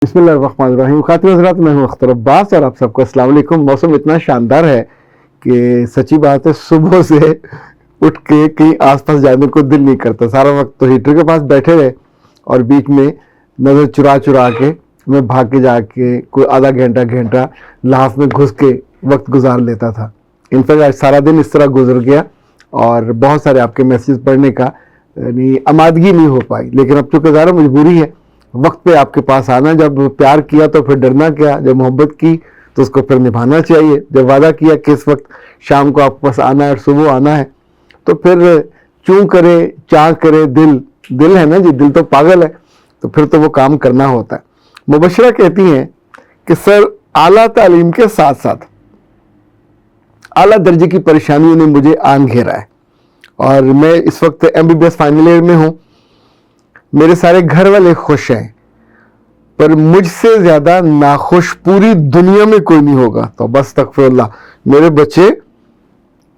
بسم اللہ الرحمن الرحیم. خاتون حضرات، میں ہوں اختر عباس اور آپ سب کو السلام علیکم. موسم اتنا شاندار ہے کہ سچی بات ہے صبح سے اٹھ کے کہیں آس پاس جانے کو دل نہیں کرتا. سارا وقت تو ہیٹر کے پاس بیٹھے رہے اور بیچ میں نظر چرا کے میں بھاگ کے جا کے کوئی آدھا گھنٹہ لحاف میں گھس کے وقت گزار لیتا تھا. انفیکٹ آج سارا دن اس طرح گزر گیا اور بہت سارے آپ کے میسیج پڑھنے کا یعنی آمادگی نہیں ہو پائی. لیکن اب چونکہ ظاہر مجبوری ہے وقت پہ آپ کے پاس آنا. جب پیار کیا تو پھر ڈرنا کیا، جب محبت کی تو اس کو پھر نبھانا چاہیے. جب وعدہ کیا کہ اس وقت شام کو آپ کے پاس آنا ہے اور صبح آنا ہے تو پھر چوں کرے چاں کرے دل ہے نا جی، دل تو پاگل ہے، تو پھر تو وہ کام کرنا ہوتا ہے. مبشرہ کہتی ہیں کہ سر اعلیٰ تعلیم کے ساتھ ساتھ اعلیٰ درجے کی پریشانیوں نے مجھے آن گھیرا ہے اور میں اس وقت MBBS فائنل ایئر میں ہوں. میرے سارے گھر والے خوش ہیں پر مجھ سے زیادہ ناخوش پوری دنیا میں کوئی نہیں ہوگا. تو بس استغفر اللہ. میرے بچے،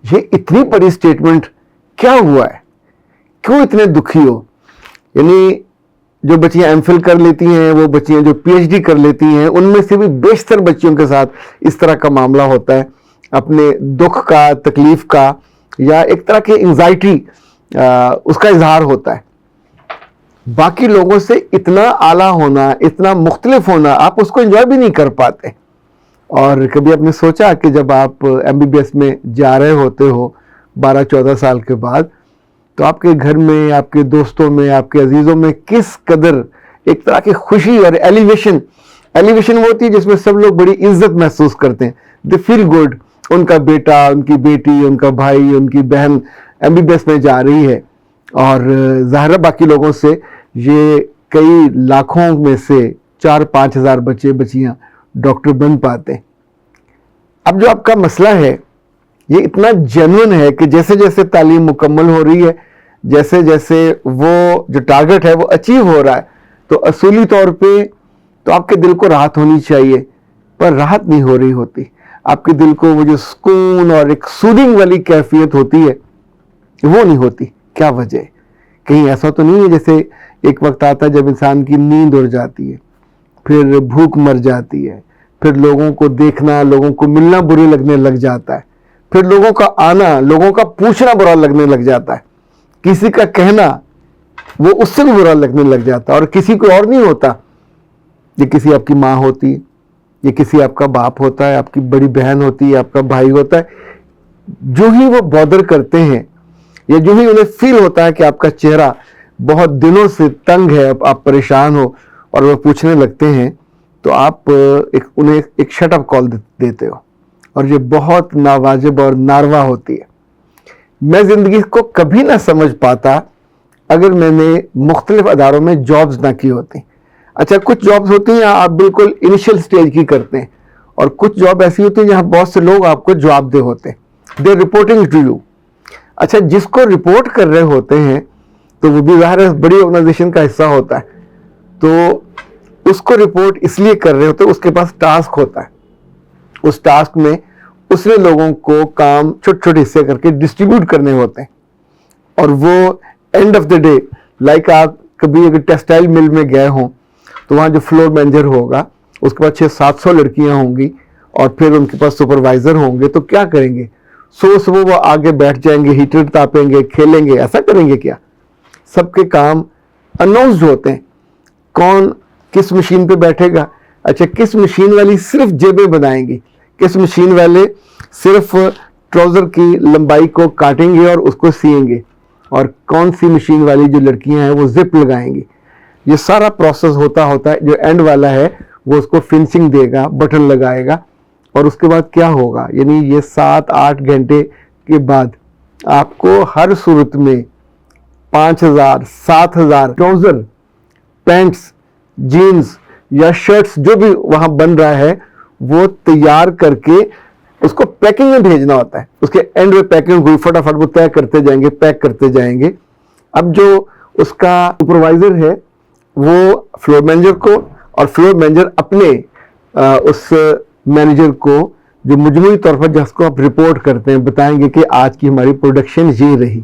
یہ اتنی بڑی سٹیٹمنٹ کیا ہوا ہے؟ کیوں اتنے دکھی ہو؟ یعنی جو بچیاں M.Phil کر لیتی ہیں، وہ بچیاں جو PhD کر لیتی ہیں، ان میں سے بھی بیشتر بچیوں کے ساتھ اس طرح کا معاملہ ہوتا ہے. اپنے دکھ کا، تکلیف کا یا ایک طرح کی انگزائٹی اس کا اظہار ہوتا ہے. باقی لوگوں سے اتنا اعلیٰ ہونا، اتنا مختلف ہونا، آپ اس کو انجوائے بھی نہیں کر پاتے. اور کبھی آپ نے سوچا کہ جب آپ MBBS میں جا رہے ہوتے ہو 12-14 سال کے بعد تو آپ کے گھر میں، آپ کے دوستوں میں، آپ کے عزیزوں میں کس قدر ایک طرح کی خوشی اور ایلیویشن وہ ہوتی ہے جس میں سب لوگ بڑی عزت محسوس کرتے ہیں. دے فیل گڈ. ان کا بیٹا، ان کی بیٹی، ان کا بھائی، ان کی بہن MBBS میں جا رہی ہے اور ظاہر باقی لوگوں سے یہ کئی لاکھوں میں سے 4-5 ہزار بچے بچیاں ڈاکٹر بن پاتے ہیں. اب جو آپ کا مسئلہ ہے یہ اتنا جینوئن ہے کہ جیسے جیسے تعلیم مکمل ہو رہی ہے، جیسے جیسے وہ جو ٹارگٹ ہے وہ اچیو ہو رہا ہے، تو اصولی طور پہ تو آپ کے دل کو راحت ہونی چاہیے، پر راحت نہیں ہو رہی ہوتی. آپ کے دل کو وہ جو سکون اور ایک سودنگ والی کیفیت ہوتی ہے وہ نہیں ہوتی. کیا وجہ ہے؟ کہیں ایسا تو نہیں ہے جیسے ایک وقت آتا ہے جب انسان کی نیند اڑ جاتی ہے، پھر بھوک مر جاتی ہے، پھر لوگوں کو دیکھنا، لوگوں کو ملنا برے لگنے لگ جاتا ہے، پھر لوگوں کا آنا، لوگوں کا پوچھنا برا لگنے لگ جاتا ہے، کسی کا کہنا وہ اس سے بھی برا لگنے لگ جاتا ہے. اور کسی کو اور نہیں ہوتا، یہ کسی آپ کی ماں ہوتی ہے، یہ کسی آپ کا باپ ہوتا ہے، آپ کی بڑی بہن ہوتی ہے، آپ کا بھائی ہوتا ہے. جو ہی وہ بادر کرتے ہیں یا جو ہی انہیں فیل ہوتا ہے کہ آپ کا چہرہ بہت دنوں سے تنگ ہے، آپ پریشان ہو اور وہ پوچھنے لگتے ہیں تو آپ انہیں ایک شٹ اپ کال دیتے ہو اور یہ بہت ناواجب اور ناروا ہوتی ہے. میں زندگی کو کبھی نہ سمجھ پاتا اگر میں نے مختلف اداروں میں جابز نہ کی ہوتی. اچھا، کچھ جابز ہوتی ہیں آپ بالکل انیشل سٹیج کی کرتے ہیں اور کچھ جاب ایسی ہوتی ہیں جہاں بہت سے لوگ آپ کو جواب دہ ہوتے ہیں. دے رپورٹنگ ٹو یو. اچھا، جس کو رپورٹ کر رہے ہوتے ہیں تو وہ بھی ظاہر ہے بڑی آرگنائزیشن کا حصہ ہوتا ہے، تو اس کو رپورٹ اس لیے کر رہے ہوتے ہیں، اس کے پاس ٹاسک ہوتا ہے. اس ٹاسک میں اس نے لوگوں کو کام چھوٹے چھوٹے حصے کر کے ڈسٹریبیوٹ کرنے ہوتے ہیں اور وہ and of the day like آپ کبھی اگر ٹیکسٹائل مل میں گئے ہوں تو وہاں جو فلور مینیجر ہوگا اس کے پاس 600-700 لڑکیاں ہوں گی اور پھر ان کے پاس سپروائزر ہوں گے. تو کیا کریں گے؟ صبح وہ آگے بیٹھ جائیں گے، ہیٹر تاپیں گے، کھیلیں گے. ایسا کریں گے کیا؟ سب کے کام اناؤنسڈ ہوتے ہیں. کون کس مشین پہ بیٹھے گا؟ اچھا، کس مشین والی صرف جیبیں بنائیں گی، کس مشین والے صرف ٹراؤزر کی لمبائی کو کاٹیں گے اور اس کو سیئیں گے، اور کون سی مشین والی جو لڑکیاں ہیں وہ زپ لگائیں گی. یہ سارا پروسیس ہوتا ہے. جو اینڈ والا ہے وہ اس کو فنشنگ دے گا، بٹن لگائے گا اور اس کے بعد کیا ہوگا؟ یعنی یہ 7-8 گھنٹے کے بعد آپ کو ہر صورت میں 5,000-7,000 ٹراؤزر، پینٹس، جینز یا شرٹس جو بھی وہاں بن رہا ہے وہ تیار کر کے اس کو پیکنگ میں بھیجنا ہوتا ہے. اس کے اینڈ میں پیکنگ ہوئی، فٹافٹ وہ طے کرتے جائیں گے، پیک کرتے جائیں گے. اب جو اس کا سپروائزر ہے وہ فلور مینیجر کو، اور فلور مینیجر اپنے اس مینیجر کو جو مجموعی طور پر جس کو آپ رپورٹ کرتے ہیں بتائیں گے کہ آج کی ہماری پروڈکشن یہ رہی.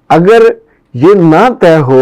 اگر یہ نہ طے ہو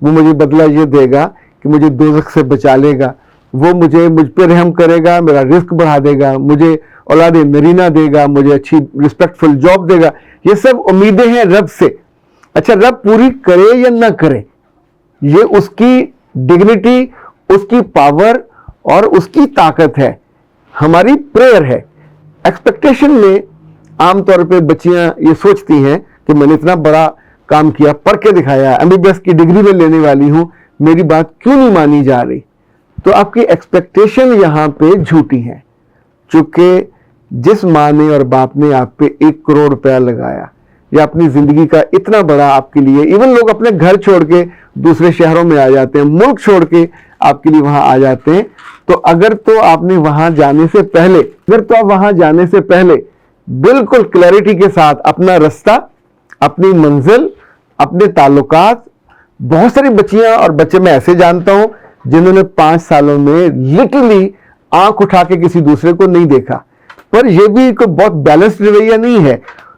وہ مجھے بدلہ یہ دے گا کہ مجھے دوزخ سے بچا لے گا، وہ مجھ پہ رحم کرے گا، میرا رزق بڑھا دے گا، مجھے اولاد نرینہ دے گا، مجھے اچھی رسپیکٹفل جاب دے گا. یہ سب امیدیں ہیں رب سے. اچھا رب پوری کرے یا نہ کرے، یہ اس کی ڈگنیٹی، اس کی پاور اور اس کی طاقت ہے. ہماری پریئر ہے. ایکسپیکٹیشن میں عام طور پہ بچیاں یہ سوچتی ہیں کہ میں نے اتنا بڑا کام کیا، پڑھ کے دکھایا، MBBS کی ڈگری میں لینے والی ہوں، میری بات کیوں نہیں مانی جا رہی؟ تو آپ کی ایکسپیکٹیشن یہاں پہ جھوٹی ہے. چونکہ جس ماں نے اور باپ نے آپ پہ 1 کروڑ روپیہ لگایا یا اپنی زندگی کا اتنا بڑا آپ کے لیے، ایون لوگ اپنے گھر چھوڑ کے دوسرے شہروں میں آ جاتے ہیں، ملک چھوڑ کے آپ کے لیے وہاں آ جاتے ہیں، تو اگر تو آپ نے وہاں جانے سے پہلے بالکل کلیئرٹی کے ساتھ اپنا رستہ، اپنی منزل، اپنے تعلقات. بہت ساری بچیاں اور بچے میں ایسے جانتا ہوں جنہوں نے 5 سالوں میں لٹرلی آنکھ اٹھا کے کسی دوسرے کو نہیں دیکھا. پر یہ بھی کوئی بہت بیلنسڈ رویہ نہیں ہے.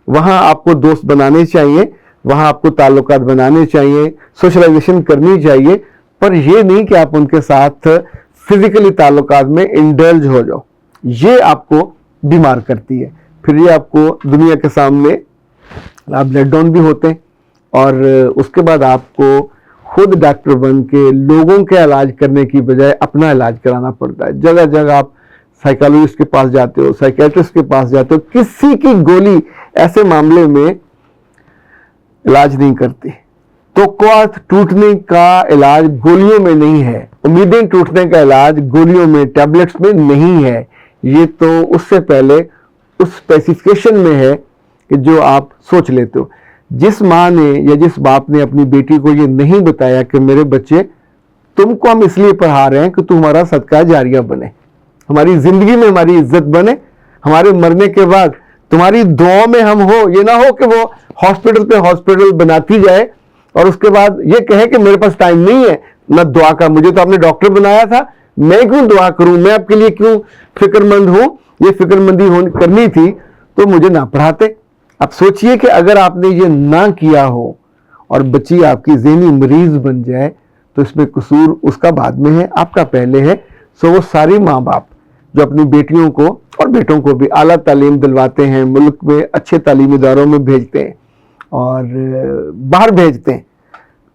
وہاں آپ کو دوست بنانے چاہیے، وہاں آپ کو تعلقات بنانے چاہیے، سوشلائزیشن کرنی چاہیے، پر یہ نہیں کہ آپ ان کے ساتھ فزیکلی تعلقات میں انڈلج ہو جاؤ. یہ آپ کو بیمار کرتی ہے. پھر یہ آپ کو دنیا کے سامنے آپ لیٹ ڈاؤن بھی ہوتے ہیں، اور اس کے بعد آپ کو خود ڈاکٹر بن کے لوگوں کے علاج کرنے کی بجائے اپنا علاج کرانا پڑتا ہے. جگہ جگہ آپ سائیکالوجسٹ کے پاس جاتے ہو، سائیکیٹرسٹ کے پاس جاتے ہو، کسی کی گولی ایسے معاملے میں علاج نہیں کرتی. توقعات ٹوٹنے کا علاج گولیوں میں نہیں ہے، امیدیں ٹوٹنے کا علاج گولیوں میں، ٹیبلٹس میں نہیں ہے. یہ تو اس سے پہلے اس اسپیسیفکیشن میں ہے کہ جو آپ سوچ لیتے ہو. جس ماں نے یا جس باپ نے اپنی بیٹی کو یہ نہیں بتایا کہ میرے بچے تم کو ہم اس لیے پڑھا رہے ہیں کہ تم ہمارا صدقہ جاریہ بنے، ہماری زندگی میں ہماری عزت بنے، ہمارے مرنے کے بعد تمہاری دعاؤں میں ہم ہو. یہ نہ ہو کہ وہ ہاسپٹل پہ ہاسپٹل بناتی جائے اور اس کے بعد یہ کہے کہ میرے پاس ٹائم نہیں ہے نہ دعا کا، مجھے تو آپ نے ڈاکٹر بنایا تھا، میں کیوں دعا کروں، میں آپ کے لیے کیوں فکر مند ہوں، یہ فکر مندی کرنی تھی تو مجھے نہ پڑھاتے. اب سوچئے کہ اگر آپ نے یہ نہ کیا ہو اور بچی آپ کی ذہنی مریض بن جائے تو اس میں قصور اس کا بعد میں ہے، آپ کا پہلے ہے. سو وہ ساری ماں باپ جو اپنی بیٹیوں کو اور بیٹوں کو بھی اعلیٰ تعلیم دلواتے ہیں، ملک میں اچھے تعلیمی اداروں میں بھیجتے ہیں اور باہر بھیجتے ہیں،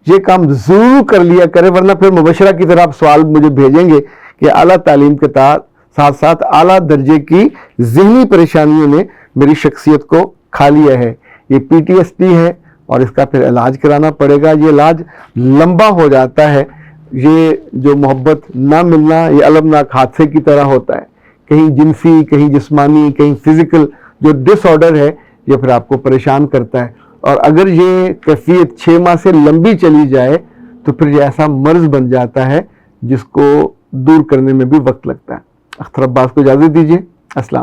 یہ کام ضرور کر لیا کرے، ورنہ پھر مبشرہ کی طرح آپ سوال مجھے بھیجیں گے کہ اعلیٰ تعلیم کے ساتھ ساتھ اعلیٰ درجے کی ذہنی پریشانیوں نے میری شخصیت کو کھا لیا ہے. یہ PTSD ہے اور اس کا پھر علاج کرانا پڑے گا. یہ علاج لمبا ہو جاتا ہے. یہ جو محبت نہ ملنا یہ المناک حادثے کی طرح ہوتا ہے، کہیں جنسی، کہیں جسمانی، کہیں فزیکل جو ڈس آرڈر ہے یہ پھر آپ کو پریشان کرتا ہے. اور اگر یہ کیفیت 6 ماہ سے لمبی چلی جائے تو پھر یہ ایسا مرض بن جاتا ہے جس کو دور کرنے میں بھی وقت لگتا ہے. اختر عباس کو اجازت دیجیے. السلام علیکم.